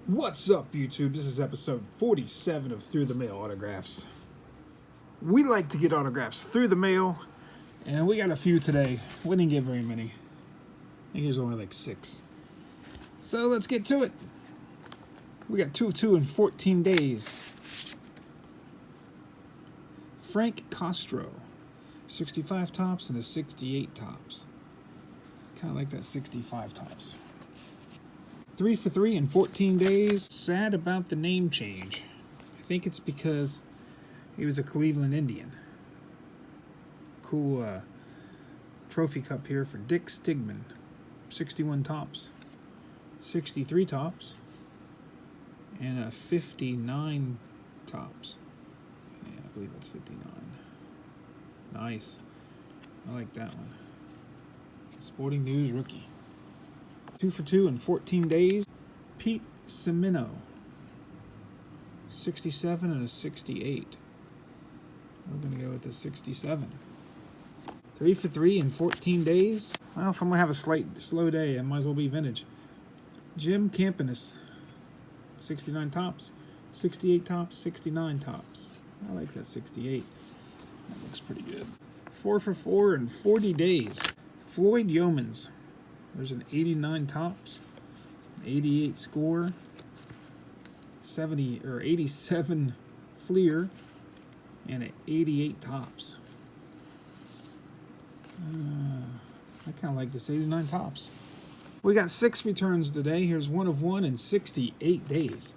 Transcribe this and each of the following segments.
What's up, YouTube? This is episode 47 of Through the Mail Autographs. We like to get autographs through the mail, and we got a few today. We didn't get very many. I think there's only like 6. So let's get to it. We got 2 of 2 in 14 days. Frank Castro, 65 tops and a 68 tops. Kind of like that 65 tops. 3 for 3 in 14 days. Sad about the name change. I think it's because he was a Cleveland Indian. Cool trophy cup here for Dick Stigman. 61 tops. 63 tops. And a 59 tops. Yeah, I believe that's 59. Nice. I like that one. Sporting News rookie. 2 for 2 in 14 days. Pete Semino. 67 and a 68. We're going to go with the 67. 3 for 3 in 14 days. Well, if I'm going to have a slight slow day, I might as well be vintage. Jim Campanus. 69 tops. 68 tops. 69 tops. I like that 68. That looks pretty good. 4 for 4 in 40 days. Floyd Yeomans. There's an 89 tops, 88 score, 70 or 87 Fleer, and an 88 tops. I kind of like this 89 tops. We got 6 returns today. Here's 1 of 1 in 68 days.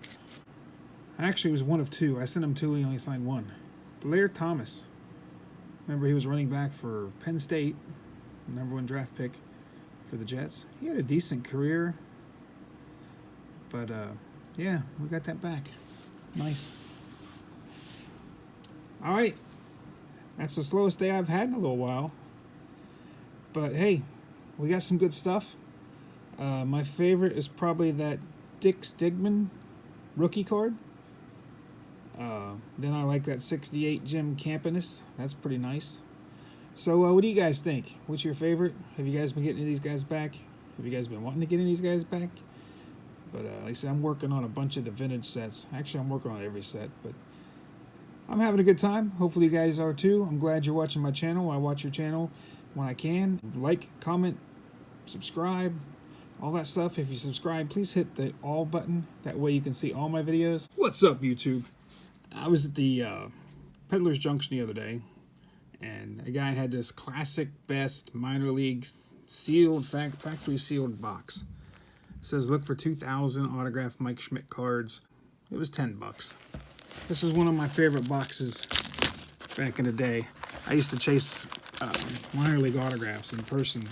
Actually, it was 1 of 2. I sent him 2. He only signed 1. Blair Thomas. Remember, he was running back for Penn State, #1 draft pick for the Jets. He had a decent career, but yeah, we got that back. Nice. All right, that's the slowest day I've had in a little while, but hey, we got some good stuff. My favorite is probably that Dick Stigman rookie card. Then I like that 68 Jim Campanus. That's pretty nice. So what do you guys think? What's your favorite? Have you guys been getting these guys back? Have you guys been wanting to get these guys back? But like I said, I'm working on a bunch of the vintage sets. Actually, I'm working on every set, but I'm having a good time. Hopefully you guys are too. I'm glad you're watching my channel. I watch your channel when I can. Like, comment, subscribe, all that stuff. If you subscribe, please hit the all button. That way you can see all my videos. What's up, YouTube? I was at the Peddler's Junction the other day, and a guy had this classic best minor league sealed, factory sealed box. It says look for 2000 autographed Mike Schmidt cards. It was $10. This is one of my favorite boxes back in the day. I used to chase minor league autographs in person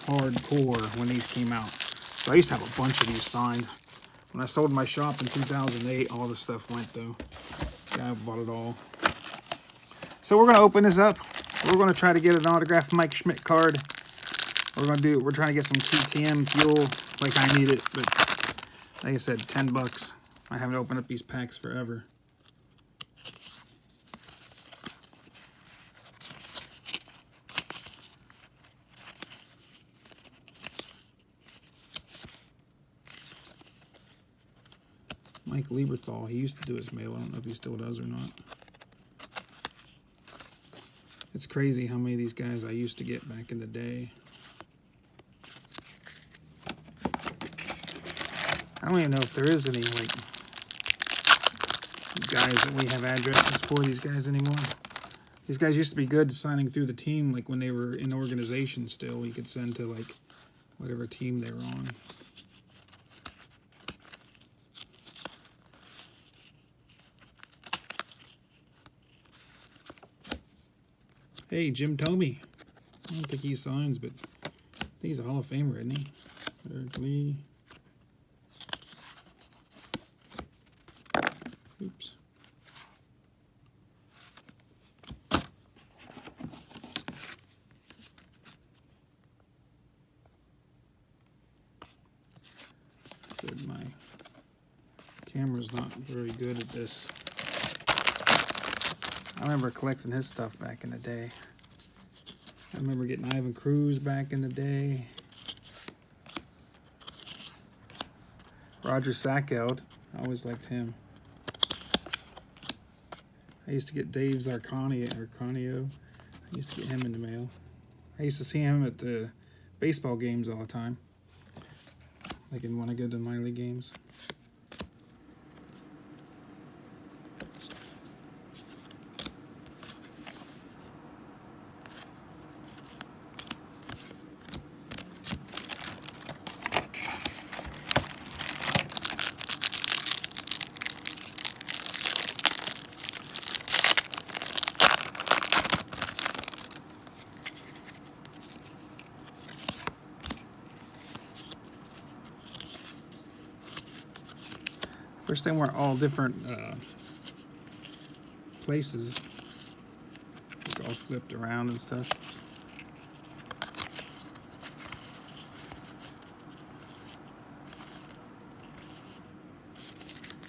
hardcore when these came out. So I used to have a bunch of these signed. When I sold my shop in 2008, all this stuff went though. Yeah, I bought it all. So we're going to open this up. We're going to try to get an autographed Mike Schmidt card. We're trying to get some TTM fuel like I need it, but like I said, $10. I haven't opened up these packs forever. Mike Lieberthal, he used to do his mail. I don't know if he still does or not. It's crazy how many of these guys I used to get back in the day. I don't even know if there is any like guys that we have addresses for these guys anymore. These guys used to be good signing through the team, like when they were in the organization still. You could send to like whatever team they were on. Hey, Jim Thome. I don't think he signs, but I think he's a Hall of Famer, isn't he? Eric Lee. Oops. I said my camera's not very good at this. I remember collecting his stuff back in the day. I remember getting Ivan Cruz back in the day. Roger Sackheld. I always liked him. I used to get Dave Zarconio. I used to get him in the mail. I used to see him at the baseball games all the time. Like when I go to minor league games. First thing we're all different places. Like all flipped around and stuff.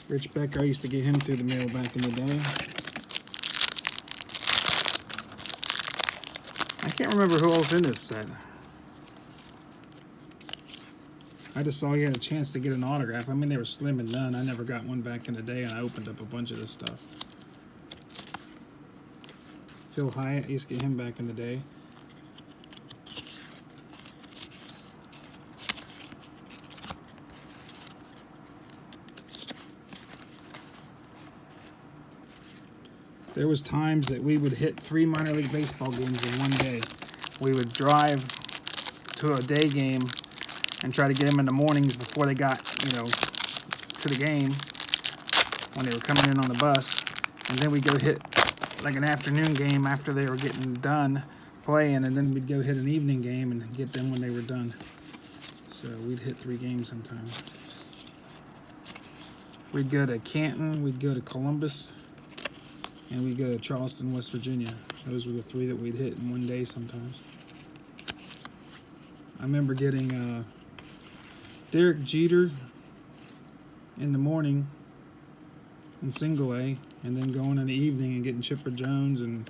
Rich Becker, I used to get him through the mail back in the day. I can't remember who else in this set. I just saw you had a chance to get an autograph. I mean, they were slim and none. I never got one back in the day, and I opened up a bunch of this stuff. Phil Hyatt, I used to get him back in the day. There was times that we would hit 3 minor league baseball games in one day. We would drive to a day game and try to get them in the mornings before they got, to the game when they were coming in on the bus. And then we'd go hit like an afternoon game after they were getting done playing, and then we'd go hit an evening game and get them when they were done. So we'd hit 3 games sometimes. We'd go to Canton, we'd go to Columbus, and we'd go to Charleston, West Virginia. Those were the 3 that we'd hit in one day sometimes. I remember getting Derek Jeter in the morning in single A, and then going in the evening and getting Chipper Jones and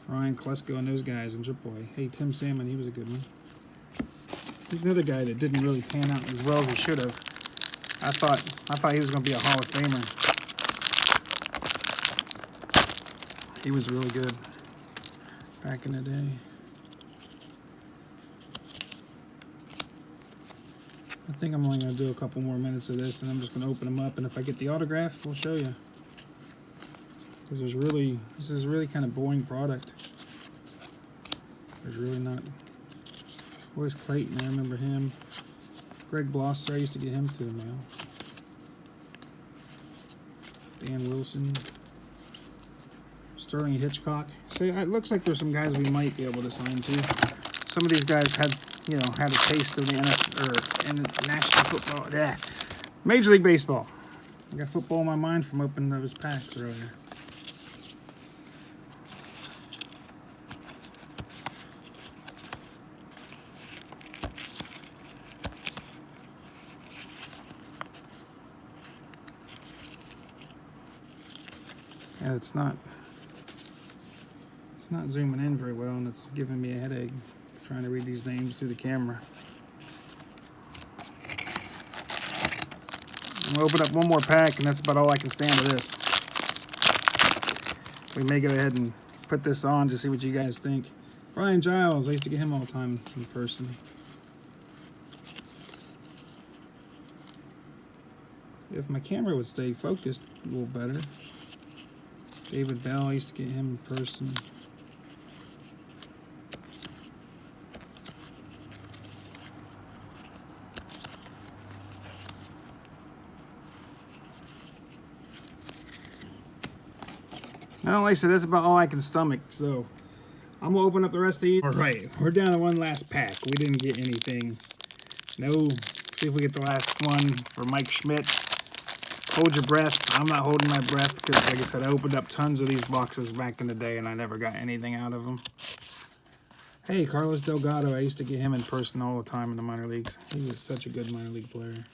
Ryan Klesko and those guys in triple A. Hey, Tim Salmon, he was a good one. He's another guy that didn't really pan out as well as he should have. I thought he was going to be a Hall of Famer. He was really good back in the day. I think I'm only going to do a couple more minutes of this, and I'm just going to open them up. And if I get the autograph, we'll show you. Because this is really kind of boring product. There's really not. Where's Clayton? I remember him. Greg Blosser, I used to get him through the mail. Dan Wilson. Sterling Hitchcock. So it looks like there's some guys we might be able to sign to. Some of these guys had a taste of the NFL, in National Football. Yeah, Major League Baseball. I got football in my mind from opening those packs earlier. Yeah, it's not zooming in very well, and it's giving me a headache trying to read these names through the camera. I'm gonna open up one more pack, and that's about all I can stand of this. We may go ahead and put this on to see what you guys think. Brian Giles, I used to get him all the time in person. If my camera would stay focused a little better. David Bell, I used to get him in person. Well, like I said, that's about all I can stomach, so I'm going to open up the rest of these. All right, we're down to one last pack. We didn't get anything. No. See if we get the last one for Mike Schmidt. Hold your breath. I'm not holding my breath because, like I said, I opened up tons of these boxes back in the day, and I never got anything out of them. Hey, Carlos Delgado. I used to get him in person all the time in the minor leagues. He was such a good minor league player.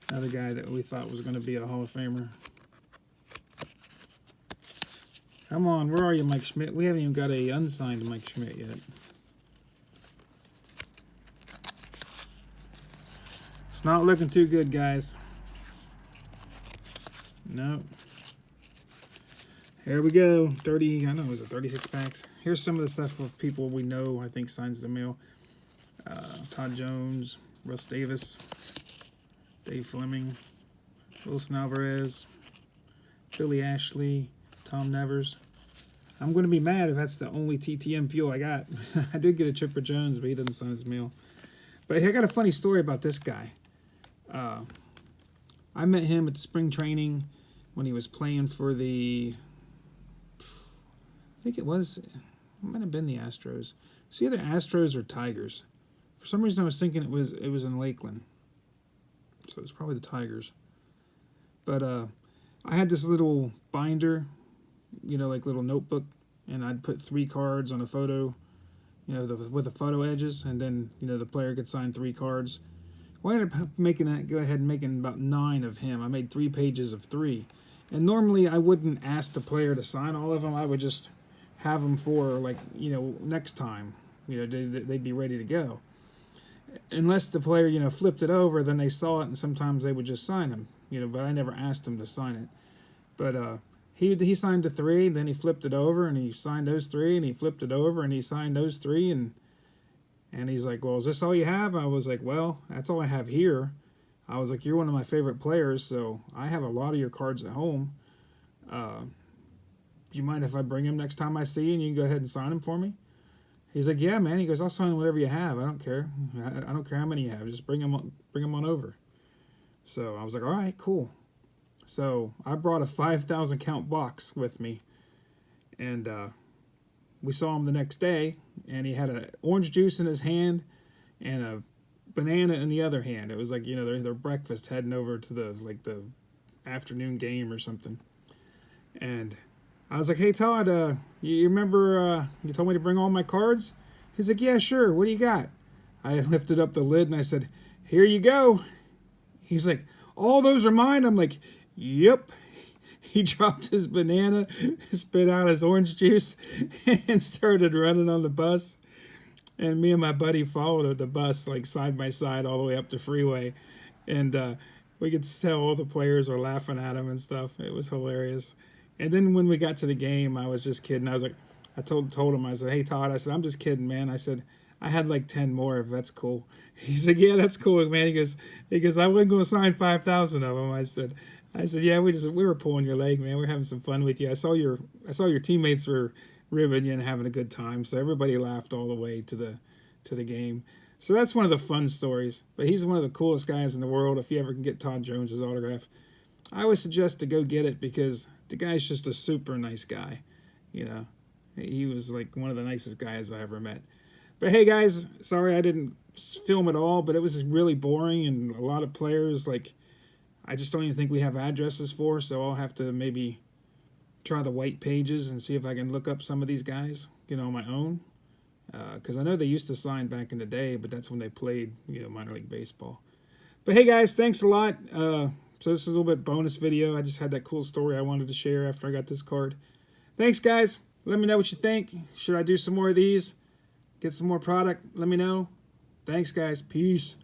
Another guy that we thought was going to be a Hall of Famer. Come on, where are you, Mike Schmidt? We haven't even got a unsigned Mike Schmidt yet. It's not looking too good, guys. No. Here we go. 30, I know it was 36 packs. Here's some of the stuff of people we know, I think, signs the mail. Todd Jones, Russ Davis, Dave Fleming, Wilson Alvarez, Billy Ashley, Tom Nevers. I'm going to be mad if that's the only TTM fuel I got. I did get a Chipper Jones, but he doesn't sign his mail. But I got a funny story about this guy. I met him at the spring training when he was playing for the, I think it might have been the Astros. It's either Astros or Tigers. For some reason I was thinking it was in Lakeland. So it's probably the Tigers. But I had this little binder, you know, like little notebook, and I'd put 3 cards on a photo, you know, with the photo edges, and then, you know, the player could sign 3 cards. Well, I ended up go ahead and making about 9 of him. I made 3 pages of 3. And normally I wouldn't ask the player to sign all of them. I would just have them for, like, you know, next time. You know, they'd be ready to go. Unless the player, you know, flipped it over, then they saw it, and sometimes they would just sign them. You know, but I never asked them to sign it. But he signed the 3, and then he flipped it over, and he signed those 3, and he flipped it over, and he signed those 3, and he's like, well, is this all you have? I was like, well, that's all I have here. I was like, you're one of my favorite players, so I have a lot of your cards at home. Do you mind if I bring him next time I see you, and you can go ahead and sign him for me? He's like, yeah, man. He goes, I'll sign whatever you have. I don't care. I don't care how many you have. Just bring them on over. So I was like, all right, cool. So I brought a 5,000 count box with me, and we saw him the next day, and he had an orange juice in his hand and a banana in the other hand. It was like, you know, their breakfast, heading over to the afternoon game or something. And I was like, hey, Todd, you remember you told me to bring all my cards? He's like, yeah, sure. What do you got? I lifted up the lid and I said, here you go. He's like, all those are mine? I'm like, yep. He dropped his banana, spit out his orange juice, and started running on the bus. And me and my buddy followed the bus, like, side by side all the way up the freeway. And we could tell all the players were laughing at him and stuff. It was hilarious. And then when we got to the game, I was just kidding. I was like, I told him, I said, hey, Todd, I said, I'm just kidding, man. I said, I had like 10 more, if that's cool. He's like, yeah, that's cool, man. He goes, I wasn't going to sign 5,000 of them. I said, yeah, we were pulling your leg, man. We're having some fun with you. I saw your teammates were ribbing you and having a good time. So everybody laughed all the way to the game. So that's one of the fun stories. But he's one of the coolest guys in the world. If you ever can get Todd Jones's autograph, I would suggest to go get it, because the guy's just a super nice guy. You know, he was like one of the nicest guys I ever met. But hey, guys, sorry I didn't film it all, but it was really boring, and a lot of players, like, I just don't even think we have addresses for, so I'll have to maybe try the white pages and see if I can look up some of these guys, you know, on my own. Because I know they used to sign back in the day, but that's when they played, you know, minor league baseball. But hey, guys, thanks a lot. So this is a little bit bonus video. I just had that cool story I wanted to share after I got this card. Thanks, guys. Let me know what you think. Should I do some more of these? Get some more product? Let me know. Thanks, guys. Peace.